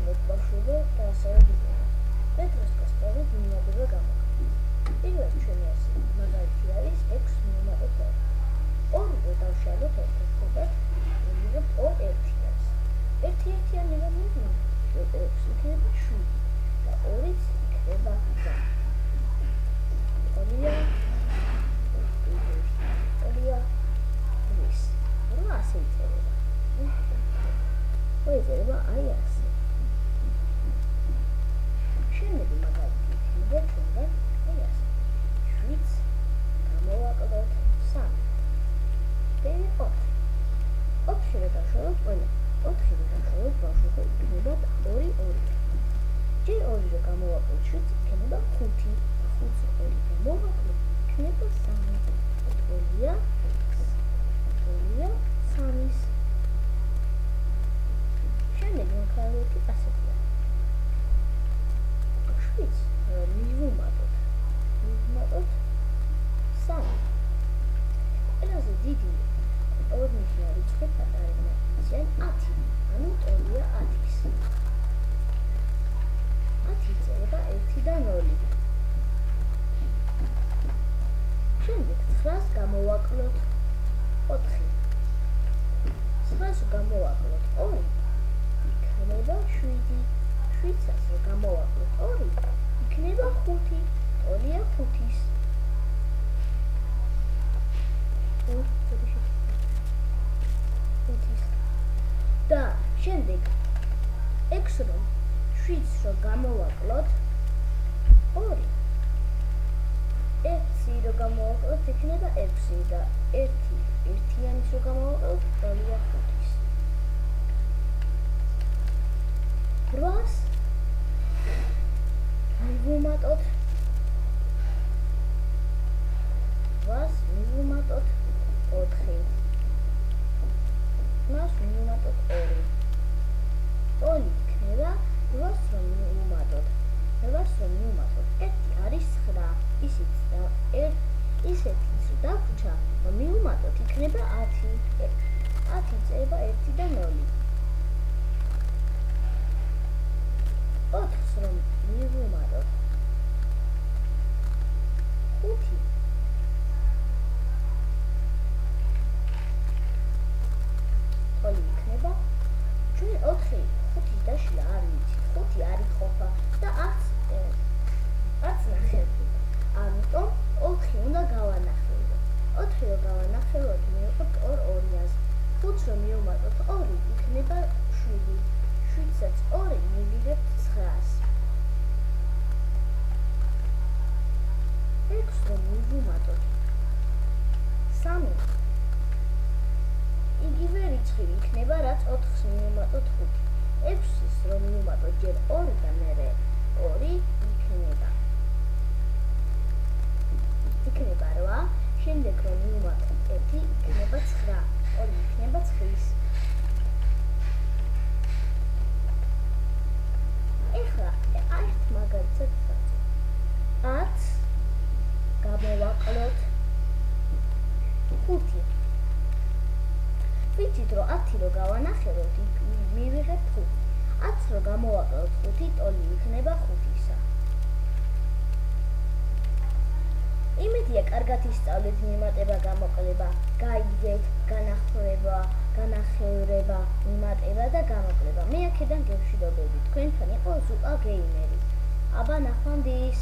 დავუშვებთ ბავშვობა და ასევე დიპლომატ. მე დღეს გასწავლით მიმატება გამოყენება. პირველი ჩვენი ასეთი მაგალითი არის 6 მიმატოთ 2. 2-ზე დავშალოთ ერთერთობად, ვიღებთ 2-1-ს. 1-1-იანი რა მოვიდა? 6 იქნება 7 და 2-იც იქნება 9. ორია ასე იწერება. იწერება აი ასე. შემდეგი მაგალითი იქნება ჩვენგან აი ასე. 7-ს გამოვაკლოთ 3. დევი 4. 4-ზე დავშალოთ ყველა. 4-ზე დავშალოთ ბავშვობა იქნება 2-2. ჯერ 2-ზე გამოვაკლოთ 7-ს იქნება 5. 5-ზე 2 გამოვაკლოთ იქნება 3. ორია 3-ის. შემდეგი მაგალითი ასეთია. 7-ს მივუმატოთ 3. ყველაზე დიდი ორნიშნა რიცხვი პატარა ისენ 10. ანუ ტოლია 10-ის. 10 იწერება 1 და 0. შემდეგ 9-ს გამოვაკლოთ 4. 9-ს გამოვაკლოთ 2. იქნება 7. 7-ს გამოვაკლოთ 2. იქნება 5. ტოლია 5-ის. და შემდეგ 6 რომ 7-ს რომ გამოვაკლოთ 2. 1-ს რომ გამოვაკლოთ იქნება 6 და 1-იანის რომ გამოვაკლოთ ტოლია 5-ის. 8-ს მივუმატოთ 4. 9-ს მივუმატოთ 2. ტოლი იქნება 8-ს რომ მივუმატოთ 1 არის 9. ისეთიც დაგვრჩა რომ მივუმატოთ იქნება 10. 10 იწერება 1 და 0. 4-ს რომ მივუმატოთ 5. ტოლი იქნება ჩვენ 4 5-ის დაშლა არ ვიცით. 5 არ იყოფა და 10 ნახევარია. ამიტომ 4 უნდა გავანახევროთ. 4 რომ გავანახევროთ, მივიღებთ 2-2-ას. 5-ს რომ მივუმატოთ 2 იქნება 7. 7-საც 2 მივიღებთ 9-ს. 6-ს რომ მივუმატოთ 3. იგივე რიცხვი იქნება, რაც 4-ს მივუმატოთ 5. 6-ს რომ მივუმატოთ ჯერ 2 და მერე 2 იქნება 8. შემდეგ რომ მივუმატოთ 1 იქნება 9. 2 იქნება 9-ის. ეხლა ერთ მაგალითად ვაწყობთ. 10-ს გამოვაკლოთ 5. ვიცით რომ 10 რო გავანახევროთ მივიღებთ 5. 10-ს რო გამოვაკლოთ 5 ტოლი იქნება 5-ისა. იმედია კარგად ისწავლეთ მიმატება გამოკლება, გაიგეთ განახევრება, მიმატება და გამოკლება. მე აქედან გევშვიდობები. თქვენთან იყო ზუყა გეიმერი. აბა ნახვამდის.